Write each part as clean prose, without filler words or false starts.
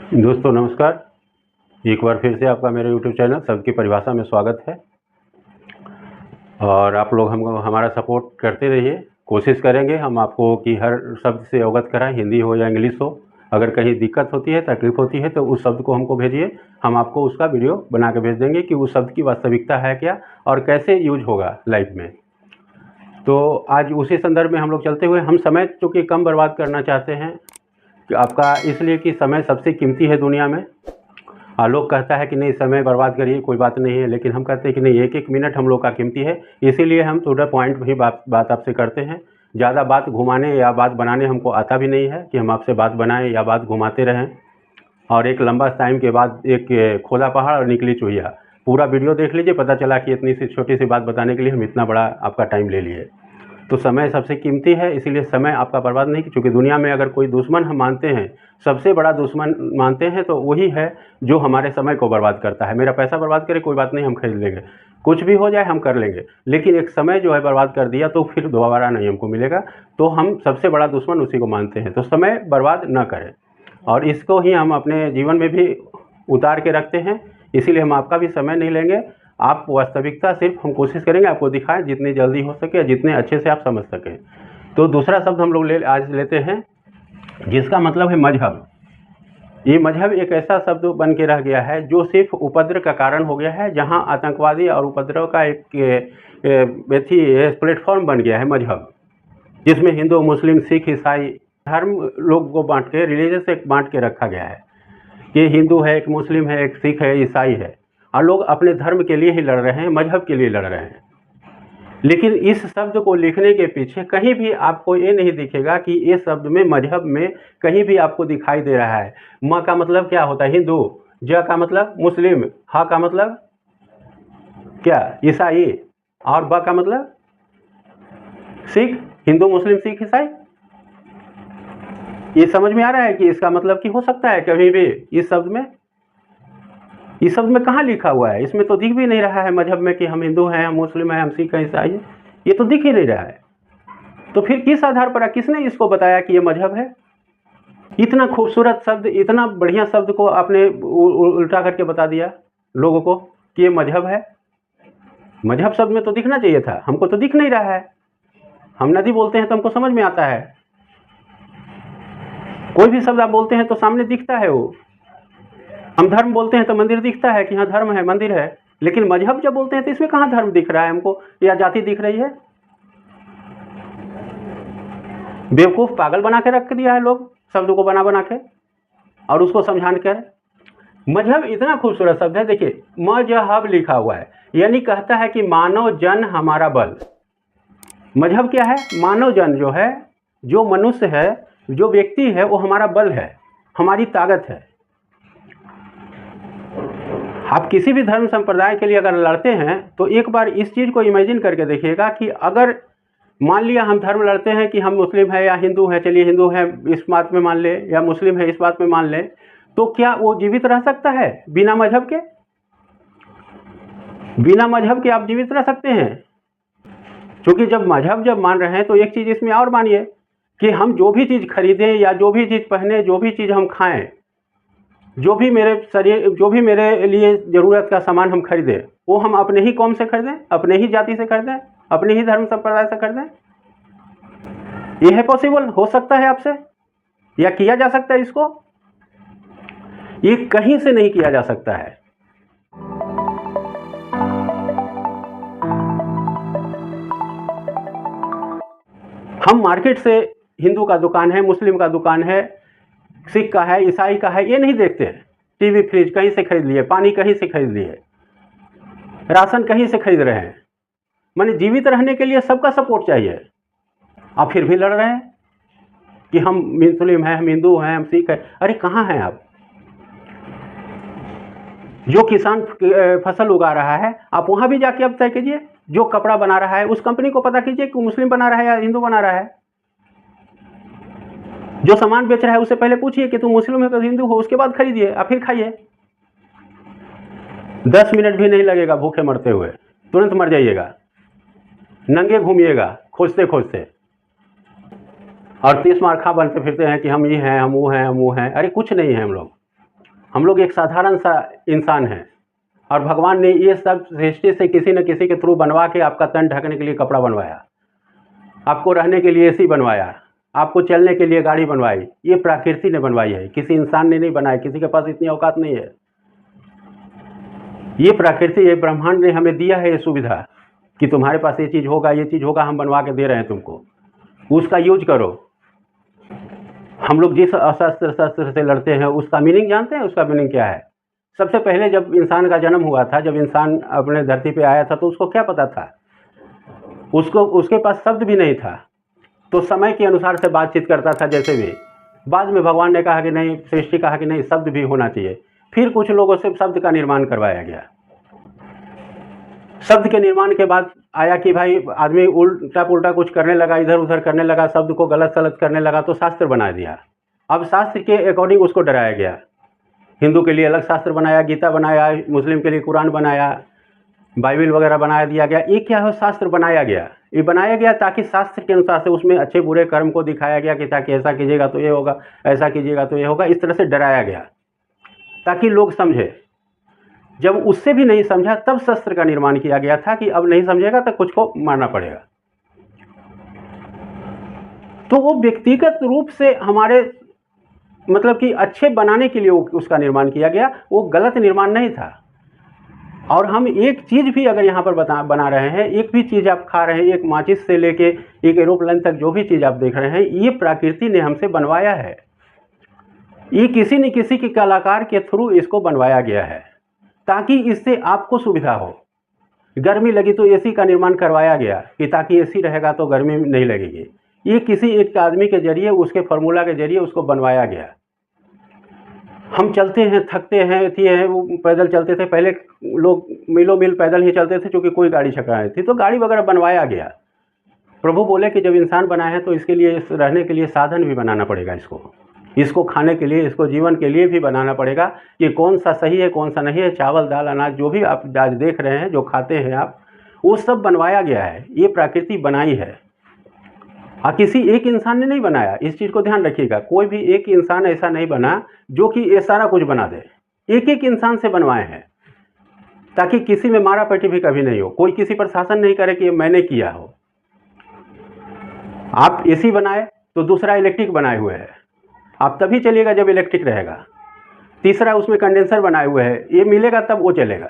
दोस्तों नमस्कार। एक बार फिर से आपका मेरे YouTube चैनल शब्द की परिभाषा में स्वागत है। और आप लोग हमको हमारा सपोर्ट करते रहिए। कोशिश करेंगे हम आपको कि हर शब्द से अवगत कराएं, हिंदी हो या इंग्लिश हो। अगर कहीं दिक्कत होती है, तकलीफ़ होती है तो उस शब्द को हमको भेजिए, हम आपको उसका वीडियो बना के भेज देंगे कि उस शब्द की वास्तविकता है क्या और कैसे यूज होगा लाइफ में। तो आज उसी संदर्भ में हम लोग चलते हुए, हम समय चूँकि कम बर्बाद करना चाहते हैं कि आपका, इसलिए कि समय सबसे कीमती है दुनिया में। लोग कहता है कि नहीं समय बर्बाद करिए, कोई बात नहीं है, लेकिन हम कहते हैं कि नहीं, एक एक मिनट हम लोग का कीमती है। इसीलिए हम टू द पॉइंट ही बात आपसे करते हैं। ज़्यादा बात घुमाने या बात बनाने हमको आता भी नहीं है कि हम आपसे बात बनाएं या बात घुमाते रहें। और एक लंबा टाइम के बाद एक खोला पहाड़ और निकली चुहिया, पूरा वीडियो देख लीजिए, पता चला कि इतनी सी छोटी सी बात बताने के लिए हम इतना बड़ा आपका टाइम ले लिए। तो समय सबसे कीमती है, इसीलिए समय आपका बर्बाद नहीं। क्योंकि दुनिया में अगर कोई दुश्मन हम मानते हैं, सबसे बड़ा दुश्मन मानते हैं, तो वही है जो हमारे समय को बर्बाद करता है। मेरा पैसा बर्बाद करे कोई बात नहीं, हम खरीद लेंगे, कुछ भी हो जाए हम कर लेंगे, लेकिन एक समय जो है बर्बाद कर दिया तो फिर दोबारा नहीं हमको मिलेगा। तो हम सबसे बड़ा दुश्मन उसी को मानते हैं। तो समय बर्बाद न करें, और इसको ही हम अपने जीवन में भी उतार के रखते हैं। इसीलिए हम आपका भी समय नहीं लेंगे। आप वास्तविकता सिर्फ हम कोशिश करेंगे आपको दिखाएं, जितनी जल्दी हो सके, जितने अच्छे से आप समझ सकें। तो दूसरा शब्द हम लोग आज लेते हैं, जिसका मतलब है मजहब। ये मजहब एक ऐसा शब्द बन के रह गया है जो सिर्फ उपद्रव का कारण हो गया है। जहां आतंकवादी और उपद्रव का एक प्लेटफॉर्म बन गया है मजहब, जिसमें हिंदू, मुस्लिम, सिख, ईसाई धर्म लोग को बांट के, रिलीजन से बांट के रखा गया है कि हिंदू है, एक मुस्लिम है, एक सिख है, ईसाई है। और लोग अपने धर्म के लिए ही लड़ रहे हैं, मजहब के लिए लड़ रहे हैं। लेकिन इस शब्द को लिखने के पीछे कहीं भी आपको ये नहीं दिखेगा कि ये शब्द में, मजहब में कहीं भी आपको दिखाई दे रहा है। म का मतलब क्या होता है? हिंदू। ज का मतलब मुस्लिम। ह का मतलब क्या? ईसाई। और ब का मतलब सिख। हिंदू, मुस्लिम, सिख, ईसाई। ये समझ में आ रहा है कि इसका मतलब कि हो सकता है कभी भी इस शब्द में, इस शब्द में कहाँ लिखा हुआ है? इसमें तो दिख भी नहीं रहा है मजहब में कि हम हिंदू हैं, हम मुस्लिम हैं, हम सिख हैं, ईसाई हैं। ये तो दिख ही नहीं रहा है। तो फिर किस आधार पर, किसने इसको बताया कि ये मजहब है? इतना खूबसूरत शब्द, इतना बढ़िया शब्द को आपने उल्टा करके बता दिया लोगों को कि ये मजहब है। मजहब शब्द में तो दिखना चाहिए था, हमको तो दिख नहीं रहा है। हम नदी बोलते हैं तो हमको समझ में आता है, कोई भी शब्द आप बोलते हैं तो सामने दिखता है वो। हम धर्म बोलते हैं तो मंदिर दिखता है कि हाँ धर्म है, मंदिर है। लेकिन मजहब जब बोलते हैं तो इसमें कहाँ धर्म दिख रहा है हमको, या जाति दिख रही है? बेवकूफ़, पागल बना के रख दिया है लोग शब्द को बना बना के, और उसको समझाने कर। मजहब इतना खूबसूरत शब्द है, देखिए मजहब लिखा हुआ है, यानी कहता है कि मानव जन हमारा बल। मजहब क्या है? मानव जन जो है, जो मनुष्य है, जो व्यक्ति है, वो हमारा बल है, हमारी ताकत है। आप किसी भी धर्म संप्रदाय के लिए अगर लड़ते हैं तो एक बार इस चीज़ को इमेजिन करके देखिएगा कि अगर मान लिया हम धर्म लड़ते हैं कि हम मुस्लिम है या हिंदू है, चलिए हिंदू है इस बात में मान ले, या मुस्लिम है इस बात में मान ले, तो क्या वो जीवित रह सकता है बिना मजहब के? बिना मजहब के आप जीवित रह सकते हैं? क्योंकि जब मजहब मान रहे हैं तो एक चीज़ इसमें और मानिए कि हम जो भी चीज़ खरीदें या जो भी चीज़ पहने, जो भी चीज़ हम खाएं, जो भी मेरे शरीर, जो भी मेरे लिए ज़रूरत का सामान हम खरीदें, वो हम अपने ही कौम से खरीदें, अपने ही जाति से खरीदें, अपने ही धर्म संप्रदाय से खरीदें। ये है पॉसिबल? हो सकता है आपसे, या किया जा सकता है इसको? ये कहीं से नहीं किया जा सकता है। हम मार्केट से हिंदू का दुकान है, मुस्लिम का दुकान है, सिख का है, ईसाई का है, ये नहीं देखते हैं। टीवी, फ्रिज कहीं से खरीद लिए, पानी कहीं से खरीद लिए, राशन कहीं से खरीद रहे हैं। माने जीवित रहने के लिए सबका सपोर्ट चाहिए। आप फिर भी लड़ रहे हैं कि हम मुस्लिम हैं, हम हिंदू हैं, हम सिख हैं। अरे कहाँ हैं आप? जो किसान फसल उगा रहा है, आप वहाँ भी जाके अब तय कीजिए। जो कपड़ा बना रहा है, उस कंपनी को पता कीजिए कि मुस्लिम बना रहा है या हिंदू बना रहा है। जो सामान बेच रहा है उससे पहले पूछिए कि तुम मुस्लिम हो कि हिंदू हो, उसके बाद खरीदिए, आप फिर खाइए। 10 मिनट भी नहीं लगेगा भूखे मरते हुए, तुरंत मर जाइएगा। नंगे घूमिएगा खोजते खोजते, और 30 मार खा बनते फिरते हैं कि हम ये हैं, हम वो हैं, हम वो हैं। अरे कुछ नहीं है हम लोग। हम लोग एक साधारण सा इंसान हैं और भगवान ने ये सब सृष्टि से किसी न किसी के थ्रू बनवा के आपका तन ढकने के लिए कपड़ा बनवाया, आपको रहने के लिए एसी बनवाया, आपको चलने के लिए गाड़ी बनवाई। ये प्रकृति ने बनवाई है, किसी इंसान ने नहीं बनाया, किसी के पास इतनी औकात नहीं है। ये प्रकृति, ये ब्रह्मांड ने हमें दिया है ये सुविधा कि तुम्हारे पास ये चीज़ होगा, ये चीज़ होगा, हम बनवा के दे रहे हैं तुमको, उसका यूज करो। हम लोग जिस अस्त्र शस्त्र से लड़ते हैं उसका मीनिंग जानते हैं? उसका मीनिंग क्या है? सबसे पहले जब इंसान का जन्म हुआ था, जब इंसान अपने धरती पे आया था, तो उसको क्या पता था? उसके पास शब्द भी नहीं था, तो समय के अनुसार से बातचीत करता था जैसे भी। बाद में भगवान ने कहा कि नहीं, सृष्टि कहा कि नहीं, शब्द भी होना चाहिए। फिर कुछ लोगों से शब्द का निर्माण करवाया गया। शब्द के निर्माण के बाद आया कि भाई आदमी उल्टा पुल्टा कुछ करने लगा, इधर उधर करने लगा, शब्द को गलत सलत करने लगा, तो शास्त्र बना दिया। अब शास्त्र के अकॉर्डिंग उसको डराया गया। हिंदू के लिए अलग शास्त्र बनाया, गीता बनाया, मुस्लिम के लिए कुरान बनाया, बाइबल वगैरह बना दिया गया। ये क्या है? शास्त्र बनाया गया। ये बनाया गया ताकि शास्त्र के अनुसार से उसमें अच्छे बुरे कर्म को दिखाया गया कि ताकि ऐसा कीजिएगा तो ये होगा, ऐसा कीजिएगा तो ये होगा। इस तरह से डराया गया ताकि लोग समझे। जब उससे भी नहीं समझा तब शस्त्र का निर्माण किया गया था कि अब नहीं समझेगा तो कुछ को मारना पड़ेगा। तो वो व्यक्तिगत रूप से हमारे मतलब कि अच्छे बनाने के लिए उसका निर्माण किया गया, वो गलत निर्माण नहीं था। और हम एक चीज़ भी अगर यहाँ पर बना रहे हैं, एक भी चीज़ आप खा रहे हैं, एक माचिस से लेके एक एरोप्लेन तक जो भी चीज़ आप देख रहे हैं, ये प्रकृति ने हमसे बनवाया है। ये किसी न किसी के कलाकार के थ्रू इसको बनवाया गया है ताकि इससे आपको सुविधा हो। गर्मी लगी तो एसी का निर्माण करवाया गया कि ताकि एसी रहेगा तो गर्मी नहीं लगेगी। ये किसी एक आदमी के जरिए, उसके फार्मूला के जरिए उसको बनवाया गया। हम चलते हैं, थकते हैं, थी हैं, वो पैदल चलते थे। पहले लोग मीलों मील पैदल ही चलते थे क्योंकि कोई गाड़ी छकड़ा नहीं थी, तो गाड़ी वगैरह बनवाया गया। प्रभु बोले कि जब इंसान बना है तो इसके लिए, इस रहने के लिए साधन भी बनाना पड़ेगा, इसको खाने के लिए, इसको जीवन के लिए भी बनाना पड़ेगा कि कौन सा सही है, कौन सा नहीं है। चावल, दाल, अनाज जो भी आप आज देख रहे हैं, जो खाते हैं आप, वो सब बनवाया गया है। ये प्रकृति बनाई है और किसी एक इंसान ने नहीं बनाया। इस चीज़ को ध्यान रखिएगा, कोई भी एक इंसान ऐसा नहीं बना जो कि ये सारा कुछ बना दे। एक एक इंसान से बनवाए हैं ताकि किसी में मारा पटी भी कभी नहीं हो, कोई किसी पर शासन नहीं करे कि मैंने किया हो। आप एसी बनाए तो दूसरा इलेक्ट्रिक बनाए हुए है, आप तभी चलिएगा जब इलेक्ट्रिक रहेगा। तीसरा उसमें कंडेंसर बनाए हुए है, ये मिलेगा तब वो चलेगा।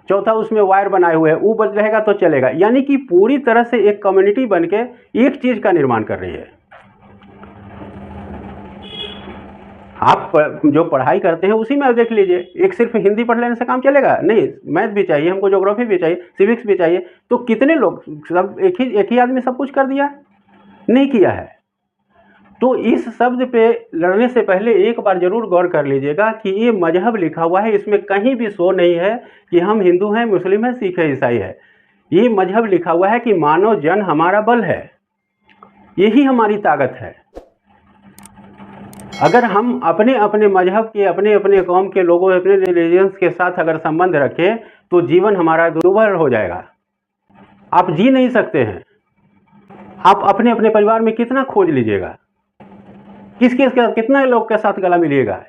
चौथा उसमें वायर बनाए हुए है, वो बच रहेगा तो चलेगा। यानी कि पूरी तरह से एक कम्युनिटी बनके एक चीज़ का निर्माण कर रही है। आप जो पढ़ाई करते हैं उसी में देख लीजिए, एक सिर्फ हिंदी पढ़ लेने से काम चलेगा नहीं, मैथ भी चाहिए हमको, ज्योग्राफी भी चाहिए, सिविक्स भी चाहिए। तो कितने लोग, सब एक ही आदमी सब कुछ कर दिया? नहीं किया है। तो इस शब्द पे लड़ने से पहले एक बार जरूर गौर कर लीजिएगा कि ये मजहब लिखा हुआ है, इसमें कहीं भी शो नहीं है कि हम हिंदू हैं, मुस्लिम हैं, सिख है, ईसाई है। ये मजहब लिखा हुआ है कि मानव जन हमारा बल है, यही हमारी ताकत है। अगर हम अपने अपने मजहब के, अपने अपने कौम के लोगों, अपने रिलीजन्स के साथ अगर संबंध रखें तो जीवन हमारा दुर्भर हो जाएगा। आप जी नहीं सकते हैं। आप अपने अपने परिवार में कितना खोज लीजिएगा, कितना लोग के साथ गला मिलिएगा।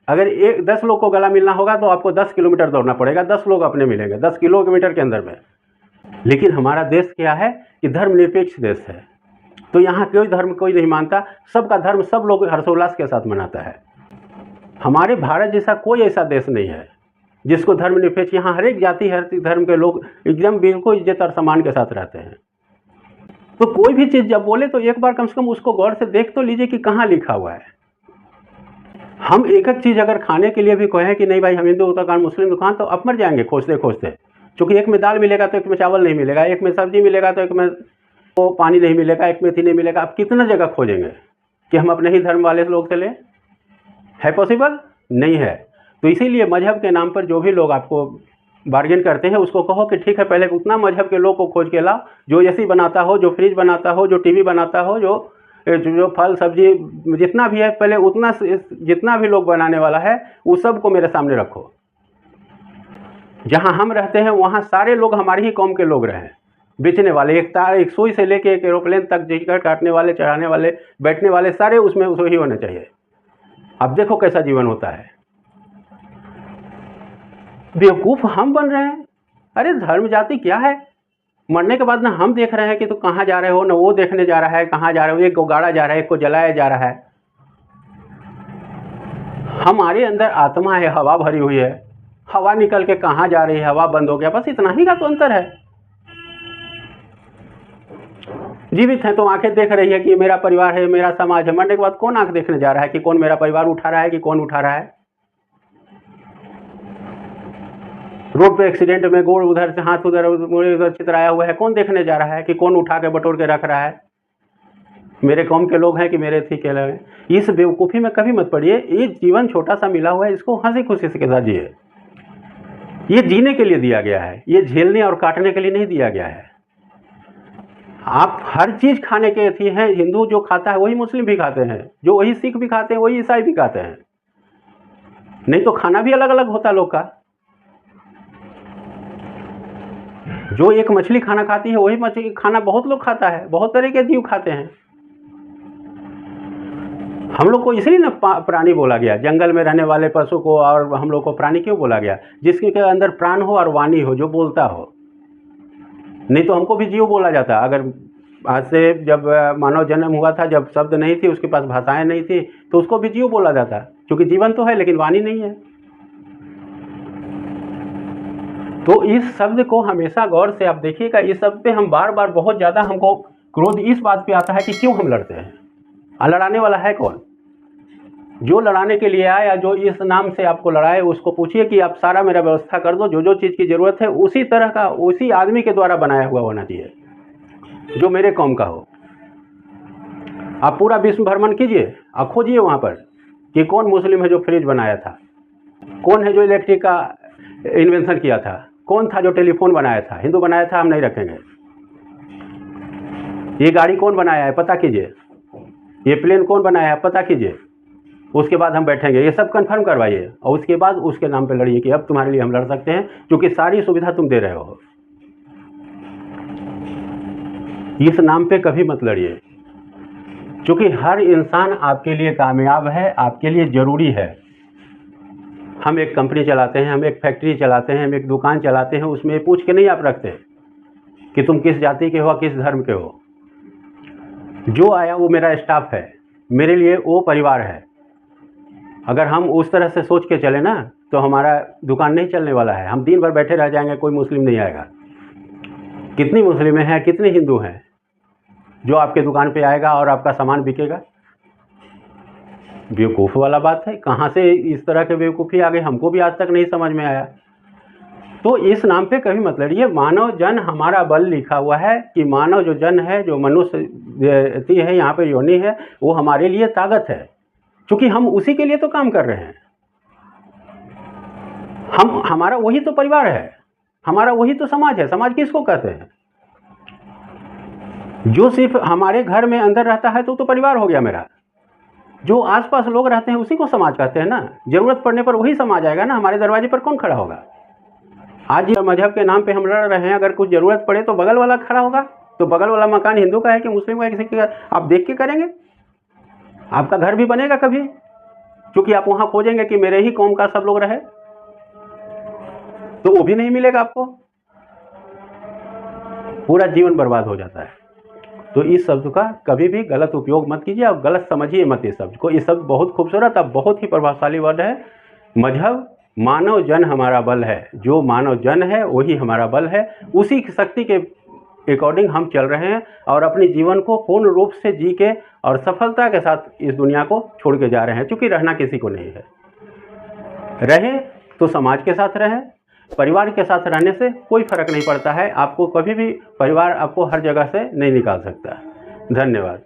अगर 10 लोग को गला मिलना होगा तो आपको 10 किलोमीटर दौड़ना पड़ेगा, 10 लोग अपने मिलेंगे 10 किलोमीटर के अंदर में। लेकिन हमारा देश क्या है कि धर्मनिरपेक्ष देश है, तो यहाँ कोई धर्म कोई नहीं मानता, सबका धर्म सब लोग हर्षोल्लास के साथ मनाता है। हमारे भारत जैसा कोई ऐसा देश नहीं है जिसको धर्मनिरपेक्ष, यहाँ हर एक जाति, हर धर्म के लोग एकदम बिल्कुल इज्जत और सम्मान के साथ रहते हैं। तो कोई भी चीज़ जब बोले तो एक बार कम से कम उसको गौर से देख तो लीजिए कि कहाँ लिखा हुआ है। हम एक एक चीज़ अगर खाने के लिए भी कहें कि नहीं भाई हम हिंदू दुकान, मुस्लिम दुकान, तो अब मर जाएंगे खोजते खोजते। क्योंकि एक में दाल मिलेगा तो एक में चावल नहीं मिलेगा, एक में सब्जी मिलेगा तो एक में वो पानी नहीं मिलेगा, एक में थी नहीं मिलेगा। अब कितना जगह खोजेंगे कि हम अपने ही धर्म वाले लोग से लें? है पॉसिबल? नहीं है। तो इसीलिए मजहब के नाम पर जो भी लोग आपको बार्गेन करते हैं उसको कहो कि ठीक है, पहले उतना मजहब के लोग को खोज के लाओ जो एसी बनाता हो, जो फ्रिज बनाता हो, जो टीवी बनाता हो, जो फल सब्जी जितना भी है, पहले उतना जितना भी लोग बनाने वाला है वो सब को मेरे सामने रखो। जहां हम रहते हैं वहां सारे लोग हमारी ही कौम के लोग रहे, बेचने वाले, एक सुई से लेके एक एरोप्लेन तक, टिकट काटने वाले, चढ़ाने वाले, बैठने वाले, सारे उसमें वही होने चाहिए। अब देखो कैसा जीवन होता है। बेवकूफ़ हम बन रहे हैं। अरे धर्म जाति क्या है? मरने के बाद ना हम देख रहे हैं कि तो कहाँ जा रहे हो, ना वो देखने जा रहा है कहाँ जा रहे हो। एक को गाड़ा जा रहा है, एक को जलाया जा रहा है। हमारे अंदर आत्मा है, हवा भरी हुई है, हवा निकल के कहाँ जा रही है, हवा बंद हो गया, बस इतना ही का तो अंतर है। जीवित है तो आंखें देख रही है कि मेरा परिवार है, मेरा समाज है। मरने के बाद कौन आंख देखने जा रहा है कि कौन मेरा परिवार उठा रहा है कि कौन उठा रहा है। रोड पे एक्सीडेंट में गोड़ उधर से, हाथ उधर, उधर चितराया हुआ है, कौन देखने जा रहा है कि कौन उठा के बटोर के रख रहा है। मेरे कौम के लोग हैं कि मेरे थी के लोग। इस बेवकूफ़ी में कभी मत पड़िए। ये जीवन छोटा सा मिला हुआ है, इसको हंसी खुशी से के साथ जिए। ये जीने के लिए दिया गया है, ये झेलने और काटने के लिए नहीं दिया गया है। आप हर चीज़ खाने के थी हैं। हिंदू जो खाता है वही मुस्लिम भी खाते हैं, जो वही सिख भी खाते हैं वही ईसाई भी खाते हैं। नहीं तो खाना भी अलग अलग होता है लोग का। जो एक मछली खाना खाती है वही मछली खाना बहुत लोग खाता है, बहुत तरह के जीव खाते हैं। हम लोग को इसलिए ना प्राणी बोला गया, जंगल में रहने वाले पशु को, और हम लोग को प्राणी क्यों बोला गया? जिसके अंदर प्राण हो और वाणी हो, जो बोलता हो। नहीं तो हमको भी जीव बोला जाता। अगर आज से जब मानव जन्म हुआ था, जब शब्द नहीं थी, उसके पास भाषाएं नहीं थी, तो उसको भी जीव बोला जाता, क्योंकि जीवन तो है लेकिन वाणी नहीं है। तो इस शब्द को हमेशा गौर से आप देखिएगा। इस शब्द पे हम बार बार बहुत ज़्यादा हमको क्रोध इस बात पे आता है कि क्यों हम लड़ते हैं। लड़ाने वाला है कौन? जो लड़ाने के लिए आया, जो इस नाम से आपको लड़ाए, उसको पूछिए कि आप सारा मेरा व्यवस्था कर दो। जो जो चीज़ की ज़रूरत है उसी तरह का, उसी आदमी के द्वारा बनाया हुआ होना चाहिए जो मेरे कौम का हो। आप पूरा विश्व भ्रमण कीजिए, आप खोजिए वहाँ पर कि कौन मुस्लिम है जो फ्रिज बनाया था, कौन है जो इलेक्ट्रिक का इन्वेंशन किया था, कौन था जो टेलीफोन बनाया था। हिंदू बनाया था, हम नहीं रखेंगे। ये गाड़ी कौन बनाया है पता कीजिए, ये प्लेन कौन बनाया है पता कीजिए, उसके बाद हम बैठेंगे। ये सब कंफर्म करवाइए और उसके बाद उसके नाम पे लड़िए कि अब तुम्हारे लिए हम लड़ सकते हैं, क्योंकि सारी सुविधा तुम दे रहे हो। इस नाम पे कभी मत लड़िए, क्योंकि हर इंसान आपके लिए कामयाब है, आपके लिए ज़रूरी है। हम एक कंपनी चलाते हैं, हम एक फैक्ट्री चलाते हैं, हम एक दुकान चलाते हैं, उसमें पूछ के नहीं आप रखते कि तुम किस जाति के हो, किस धर्म के हो। जो आया वो मेरा स्टाफ है, मेरे लिए वो परिवार है। अगर हम उस तरह से सोच के चले ना, तो हमारा दुकान नहीं चलने वाला है। हम दिन भर बैठे रह जाएंगे, कोई मुस्लिम नहीं आएगा। कितनी मुस्लिमें हैं, कितने हिंदू हैं जो आपके दुकान पे आएगा और आपका सामान बिकेगा? बेवकूफ़ वाला बात है। कहाँ से इस तरह के बेवकूफ़ी आ गई, हमको भी आज तक नहीं समझ में आया। तो इस नाम पे कभी मत लड़िए। मानव जन हमारा बल लिखा हुआ है कि मानव जो जन है, जो मनुष्य है यहाँ पर योनि है, वो हमारे लिए ताकत है, क्योंकि हम उसी के लिए तो काम कर रहे हैं। हमारा वही तो परिवार है, हमारा वही तो समाज है। समाज किसको कहते हैं? जो सिर्फ हमारे घर में अंदर रहता है तो परिवार हो गया मेरा। जो आसपास लोग रहते हैं उसी को समाज कहते हैं ना। जरूरत पड़ने पर वही समाज आएगा ना। हमारे दरवाजे पर कौन खड़ा होगा? आज मजहब के नाम पे हम लड़ रहे हैं, अगर कुछ जरूरत पड़े तो बगल वाला खड़ा होगा। तो बगल वाला मकान हिंदू का है कि मुस्लिम का है, किसी का, आप देख के करेंगे। आपका घर भी बनेगा कभी, क्योंकि आप वहाँ खोजेंगे कि मेरे ही कौम का सब लोग रहे, तो वो भी नहीं मिलेगा आपको। पूरा जीवन बर्बाद हो जाता है। तो इस शब्द का कभी भी गलत उपयोग मत कीजिए और गलत समझिए मत इस शब्द को। ये शब्द बहुत खूबसूरत और बहुत ही प्रभावशाली वर्ड है। मजहब, मानव जन हमारा बल है। जो मानव जन है वही हमारा बल है। उसी शक्ति के अकॉर्डिंग हम चल रहे हैं और अपने जीवन को पूर्ण रूप से जी के और सफलता के साथ इस दुनिया को छोड़ के जा रहे हैं, क्योंकि रहना किसी को नहीं है। रहें तो समाज के साथ रहें। परिवार के साथ रहने से कोई फर्क नहीं पड़ता है। आपको कभी भी परिवार आपको हर जगह से नहीं निकाल सकता। धन्यवाद।